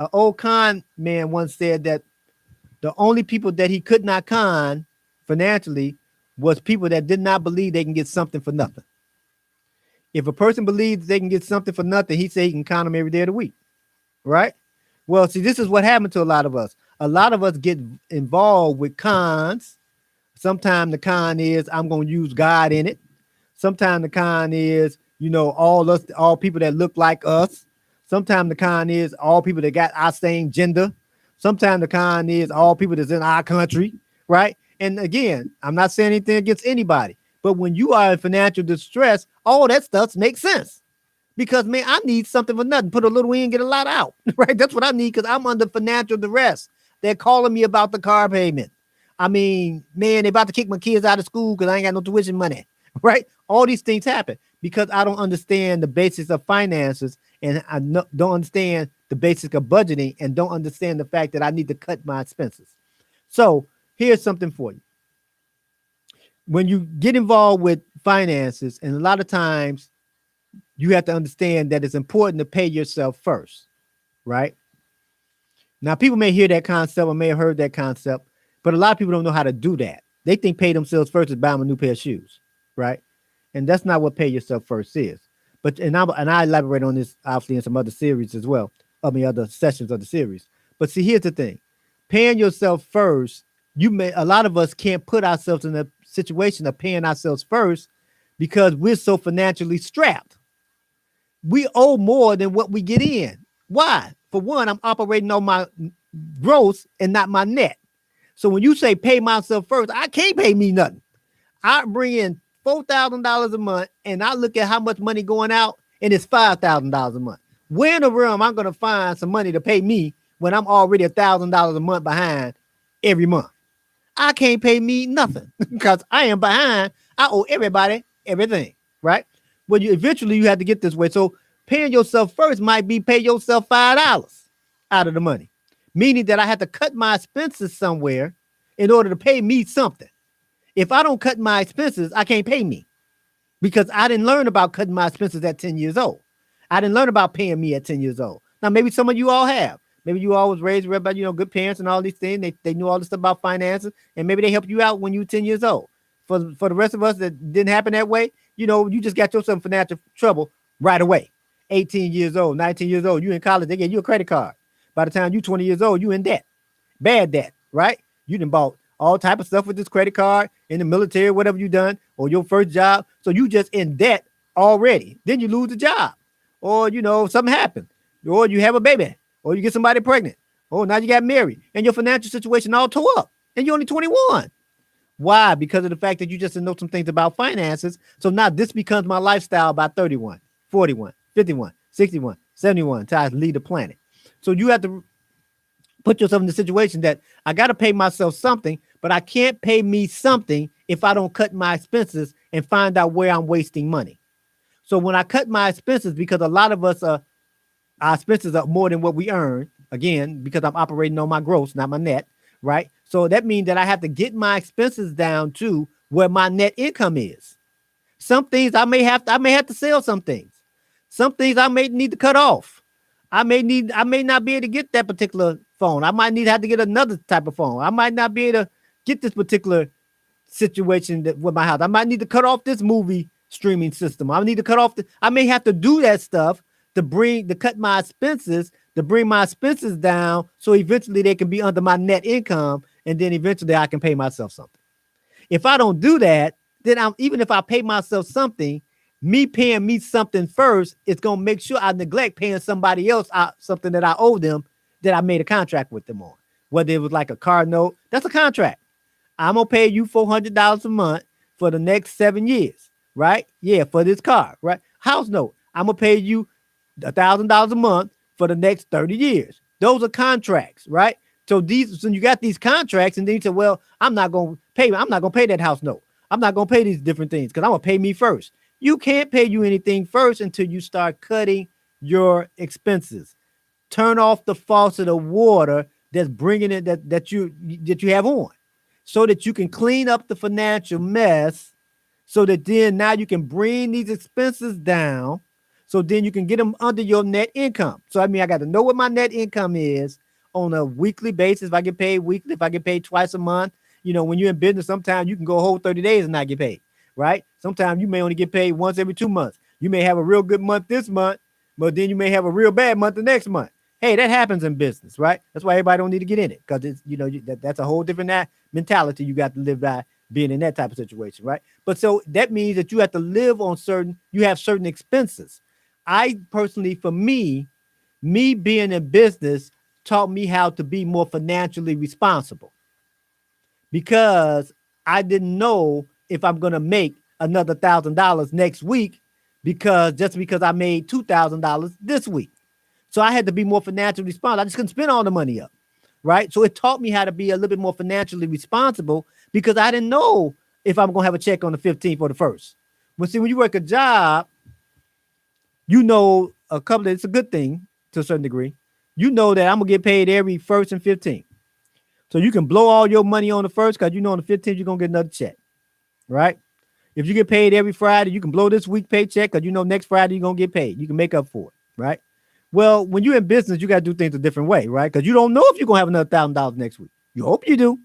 An old con man once said that the only people that he could not con financially was people that did not believe they can get something for nothing. If a person believes they can get something for nothing, he say he can con them every day of the week, right? Well, see, this is what happened to a lot of us. A lot of us get involved with cons. Sometimes the con is I'm going to use God in it. Sometimes the con is, all people that look like us. Sometimes the con is all people that got our same gender. Sometimes the con is all people that's in our country, right? And again, I'm not saying anything against anybody, but when you are in financial distress, all that stuff makes sense. Because, man, I need something for nothing. Put a little in, get a lot out, right? That's what I need because I'm under financial duress. They're calling me about the car payment. I mean, man, they're about to kick my kids out of school because I ain't got no tuition money, right? All these things happen because I don't understand the basics of finances and I don't understand the basics of budgeting and don't understand the fact that I need to cut my expenses. So here's something for you. When you get involved with finances, and a lot of times you have to understand that it's important to pay yourself first, right? Now, people may hear that concept or may have heard that concept, but a lot of people don't know how to do that. They think pay themselves first is buy them a new pair of shoes, right? And that's not what pay yourself first is. But I elaborate on this obviously in some other series as well, other sessions of the series. But see, here's the thing: paying yourself first, a lot of us can't put ourselves in a situation of paying ourselves first because we're so financially strapped. We owe more than what we get in. Why? For one, I'm operating on my gross and not my net. So when you say pay myself first, I can't pay me nothing. I bring in $4,000 a month and I look at how much money going out and it's $5,000 a month. Where in the world am I going to find some money to pay me when I'm already $1,000 a month behind every month? I can't pay me nothing because I am behind. I owe everybody everything, right? Well, eventually you have to get this way. So paying yourself first might be pay yourself $5 out of the money, meaning that I have to cut my expenses somewhere in order to pay me something. If I don't cut my expenses, I can't pay me because I didn't learn about cutting my expenses at 10 years old. I didn't learn about paying me at 10 years old. Now, maybe some of you all have. Maybe you all was raised by, good parents and all these things. They knew all this stuff about finances, and maybe they helped you out when you were 10 years old. For the rest of us that didn't happen that way, you just got yourself in financial trouble right away. 18 years old, 19 years old, you in college, they gave you a credit card. By the time you 20 years old, you in debt. Bad debt, right? You done bought all type of stuff with this credit card in the military, whatever you done, or your first job. So you just in debt already. Then you lose the job. Or, something happened. Or you have a baby. Or you get somebody pregnant. Or now you got married. And your financial situation all tore up. And you're only 21. Why? Because of the fact that you just know some things about finances. So now this becomes my lifestyle by 31, 41, 51, 61, 71 till I leave the planet. So you have to put yourself in the situation that I got to pay myself something, but I can't pay me something if I don't cut my expenses and find out where I'm wasting money. So when I cut my expenses, because a lot of us our expenses are more than what we earn, again, because I'm operating on my gross, not my net, right? So that means that I have to get my expenses down to where my net income is. Some things I may have to sell some things. Some things I may need to cut off. I may not be able to get that particular phone. I might have to get another type of phone. I might not be able to get this particular situation with my house. I might need to cut off this movie streaming system. I need to cut off I may have to do that stuff to cut my expenses, to bring my expenses down so eventually they can be under my net income, and then eventually I can pay myself something. If I don't do that, then even if I pay myself something, me paying me something first, it's going to make sure I neglect paying somebody else something that I owe them that I made a contract with them on. Whether it was like a car note, that's a contract. I'm going to pay you $400 a month for the next 7 years, right? Yeah, for this car, right? House note, I'm going to pay you $1,000 a month for the next 30 years. Those are contracts, right? So you got these contracts, and then you say, well, I'm not going to pay that house note. I'm not going to pay these different things because I'm going to pay me first. You can't pay you anything first until you start cutting your expenses. Turn off the faucet of water that's bringing it that you have on, so that you can clean up the financial mess, so that then now you can bring these expenses down, So then you can get them under your net income. So I mean, I got to know what my net income is on a weekly basis. If I get paid weekly, if I get paid twice a month, when you're in business, sometimes you can go a whole 30 days and not get paid, right? Sometimes you may only get paid once every 2 months. You may have a real good month this month, but then you may have a real bad month the next month. Hey, that happens in business, right? That's why everybody don't need to get in it, because it's that's a whole different mentality you got to live by being in that type of situation, right? But so that means that you have to live on you have certain expenses. I personally, for me being in business taught me how to be more financially responsible, because I didn't know if I'm going to make another $1,000 next week, because I made $2,000 this week. So I had to be more financially responsible. I just couldn't spend all the money up, right? So it taught me how to be a little bit more financially responsible, because I didn't know if I'm going to have a check on the 15th or the 1st. But see, when you work a job, it's a good thing to a certain degree. You know that I'm going to get paid every 1st and 15th. So you can blow all your money on the 1st, because on the 15th, you're going to get another check, right? If you get paid every Friday, you can blow this week paycheck, because next Friday you're going to get paid. You can make up for it, right? Well, when you're in business, you got to do things a different way, right? Because you don't know if you're going to have another $1,000 next week. You hope you do.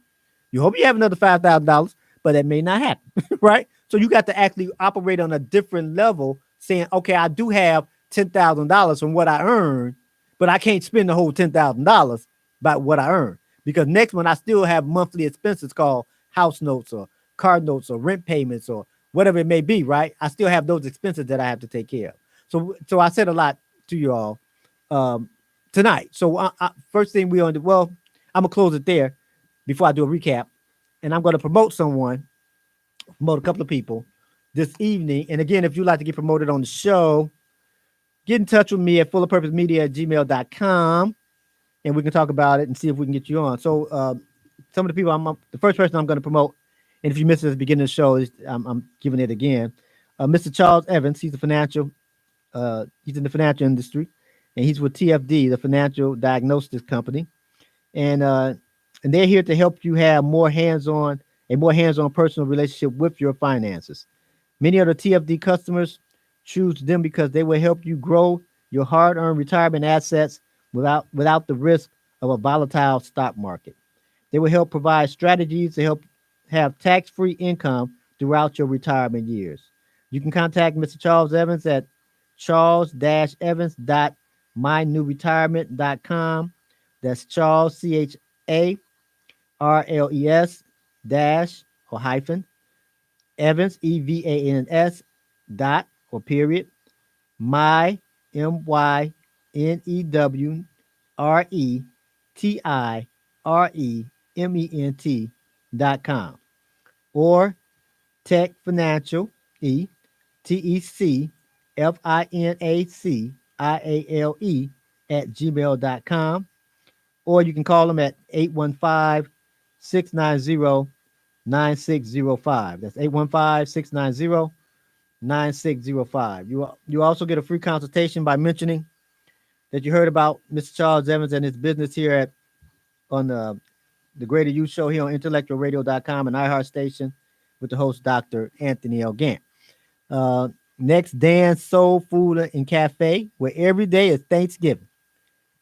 You hope you have another $5,000, but that may not happen, right? So you got to actually operate on a different level, saying, okay, I do have $10,000 from what I earn, but I can't spend the whole $10,000 by what I earn, because next month I still have monthly expenses called house notes or car notes or rent payments or whatever it may be, right? I still have those expenses that I have to take care of. So I said a lot to you all tonight. So first thing I'm gonna close it there before I do a recap, and I'm gonna promote a couple of people this evening. And again, if you'd like to get promoted on the show, get in touch with me at fullerpurposemedia@gmail.com, and we can talk about it and see if we can get you on. So some of the people, the first person I'm going to promote, and if you missed it at the beginning of the show, I'm giving it again. Mr. Charles Evans, he's in the financial industry, and he's with TFD, the Financial Diagnostics Company, and they're here to help you have a more hands-on personal relationship with your finances. Many of the TFD customers choose them because they will help you grow your hard-earned retirement assets without the risk of a volatile stock market. They will help provide strategies to help have tax-free income throughout your retirement years. You can contact Mr. Charles Evans at charles-evans.mynewretirement.com. That's Charles, CHARLES dash or hyphen Evans, EVANS dot or period my MYNEWRETIREMENT.com, or Tech Financial TECFINACIALE at gmail.com, or you can call them at 815-690-9605. That's 815-690-9605. You also get a free consultation by mentioning that you heard about Mr. Charles Evans and his business here on the Greater You Show here on IntellectualRadio.com and iHeart Station with the host, Dr. Anthony L. Gant. Next, Dan's Soul Food and Cafe, where every day is Thanksgiving.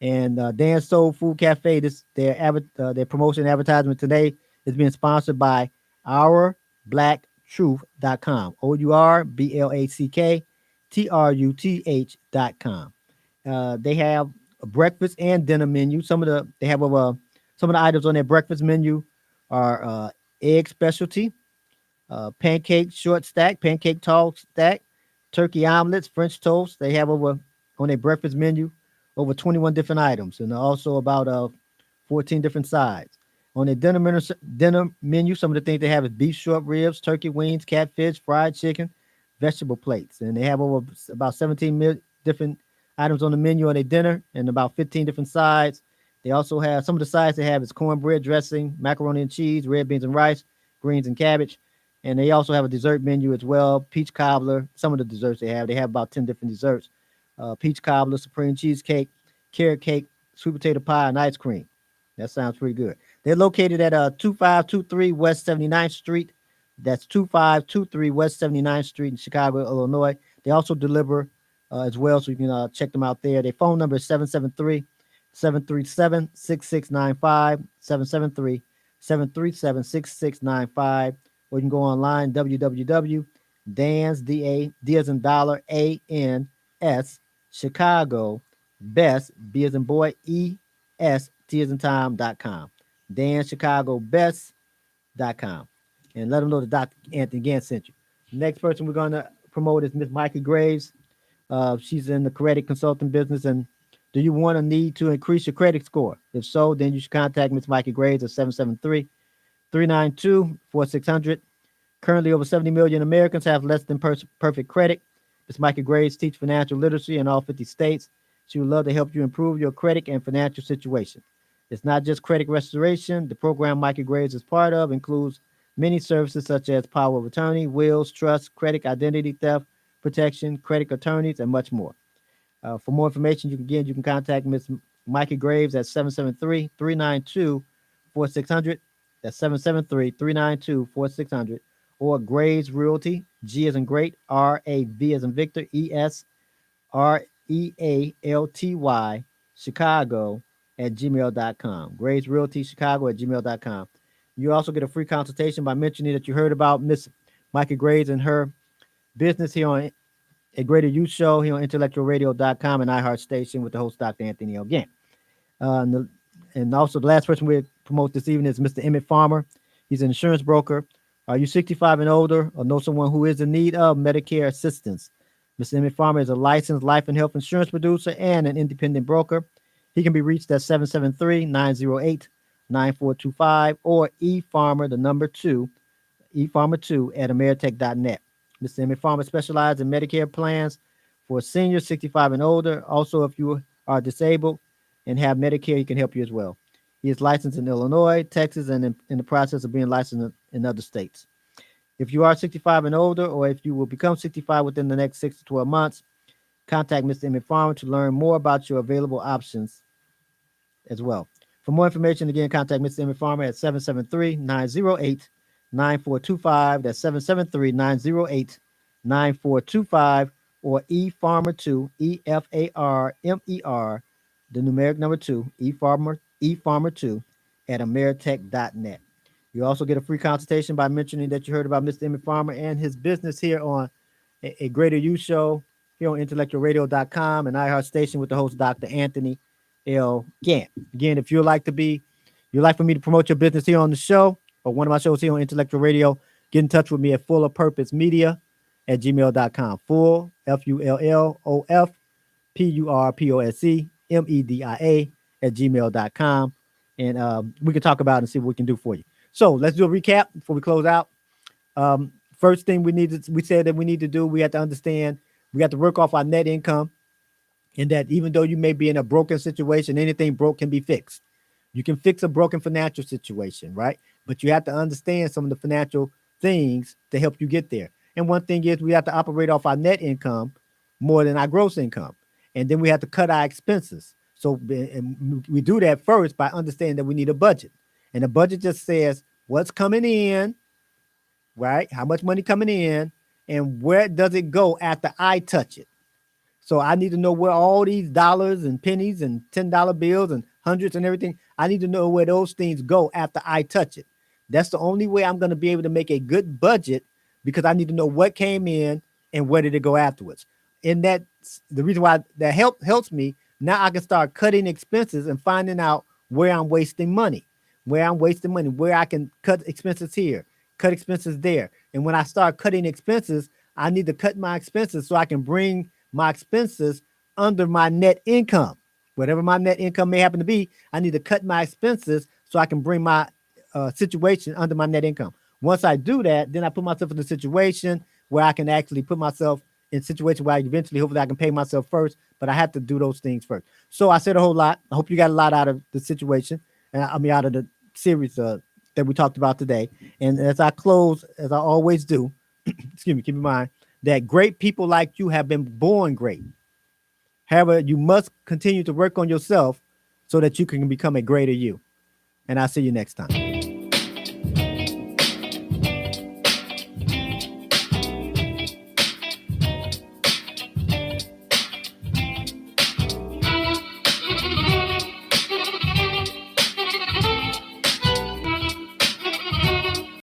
And Dan's Soul Food Cafe, their promotion advertisement today is being sponsored by ourblackTruth.com. OURBLACKTRUTH.com. They have a breakfast and dinner menu. Some of the items on their breakfast menu are egg specialty, pancake short stack, pancake tall stack, turkey omelets, French toast. They have on their breakfast menu over 21 different items, and also about 14 different sides. On their dinner menu, some of the things they have is beef short ribs, turkey wings, catfish, fried chicken, vegetable plates, and they have over about 17 different items on the menu on their dinner, and about 15 different sides. They also have some of the sides they have is cornbread dressing, macaroni and cheese, red beans and rice, greens and cabbage. And they also have a dessert menu as well, peach cobbler. Some of the desserts they have about 10 different desserts. Peach cobbler, supreme cheesecake, carrot cake, sweet potato pie, and ice cream. That sounds pretty good. They're located at 2523 West 79th Street. That's 2523 West 79th Street in Chicago, Illinois. They also deliver as well, so you can check them out there. Their phone number is 773-737-6695, 773-737-6695, or you can go online, www.dans, D as in dollar, A-N-S, Chicago, best, B as in boy, E-S, T as in time.com. DanChicagoBest.com. And let them know that Dr. Anthony Gann sent you. Next person we're going to promote is Miss Mikey Graves. She's in the credit consulting business. And do you want a need to increase your credit score? If so, then you should contact Miss Mikey Graves at 773-392-4600. Currently, over 70 million Americans have less than perfect credit. Miss Mikey Graves teaches financial literacy in all 50 states. She would love to help you improve your credit and financial situation. It's not just credit restoration. The program Mikey Graves is part of includes many services such as power of attorney, wills, trust, credit identity theft protection, credit attorneys, and much more. For more information, you can contact Ms. Mikey Graves at 773-392-4600. That's 773-392-4600. Or Graves Realty, G as in great, R-A-V as in Victor, E-S, R-E-A-L-T-Y, Chicago at gmail.com. Graves Realty, Chicago at gmail.com. You also get a free consultation by mentioning that you heard about Miss Mikey Graves and her business here on A Greater Youth Show here on IntellectualRadio.com and iHeart Station with the host, Dr. Anthony L. Gann. And also the last person we promote this evening is Mr. Emmett Farmer. He's an insurance broker. Are you 65 and older or know someone who is in need of Medicare assistance? Mr. Emmett Farmer is a licensed life and health insurance producer and an independent broker. He can be reached at 773-908-9425 or efarmer, the number 2, efarmer2 at ameritech.net. Mr. Emmett Farmer specializes in Medicare plans for seniors 65 and older. Also, if you are disabled and have Medicare, he can help you as well. He is licensed in Illinois, Texas, and in the process of being licensed in other states. If you are 65 and older, or if you will become 65 within the next 6 to 12 months, contact Mr. Emmett Farmer to learn more about your available options as well. For more information, again, contact Mr. Emmett Farmer at 773-908-9425. That's 773-908-9425 or efarmer2, E-F-A-R-M-E-R, the numeric number 2, efarmer2 at ameritech.net. You also get a free consultation by mentioning that you heard about Mr. Emmett Farmer and his business here on A Greater Youth Show here on IntellectualRadio.com and iHeart Station with the host, Dr. Anthony L. Gann. Again, if you'd like for me to promote your business here on the show or one of my shows here on Intellectual Radio, get in touch with me at fullofpurposemedia@gmail.com. Full, FULLOFPURPOSE MEDIA@gmail.com. And we can talk about it and see what we can do for you. So let's do a recap before we close out. First thing we said that we need to do, we have to understand, we have to work off our net income. And that even though you may be in a broken situation, anything broke can be fixed. You can fix a broken financial situation, right? But you have to understand some of the financial things to help you get there. And one thing is we have to operate off our net income more than our gross income. And then we have to cut our expenses. So we do that first by understanding that we need a budget. And the budget just says what's coming in, right? How much money coming in, and where does it go after I touch it? So I need to know where all these dollars and pennies and $10 bills and hundreds and everything, I need to know where those things go after I touch it. That's the only way I'm going to be able to make a good budget, because I need to know what came in and where did it go afterwards. And that's the reason why that helps me. Now I can start cutting expenses and finding out where I'm wasting money, where I can cut expenses here, cut expenses there. And when I start cutting expenses, I need to cut my expenses so I can bring my expenses under my net income. Whatever my net income may happen to be, I need to cut my expenses so I can bring my situation under my net income. Once I do that, then I put myself in a situation where I can actually put myself in a situation where hopefully I can pay myself first, but I have to do those things first. So I said a whole lot. I hope you got a lot out of the situation, out of the series that we talked about today. And as I close, as I always do, excuse me, keep in mind that great people like you have been born great. However, you must continue to work on yourself so that you can become a greater you. And I'll see you next time.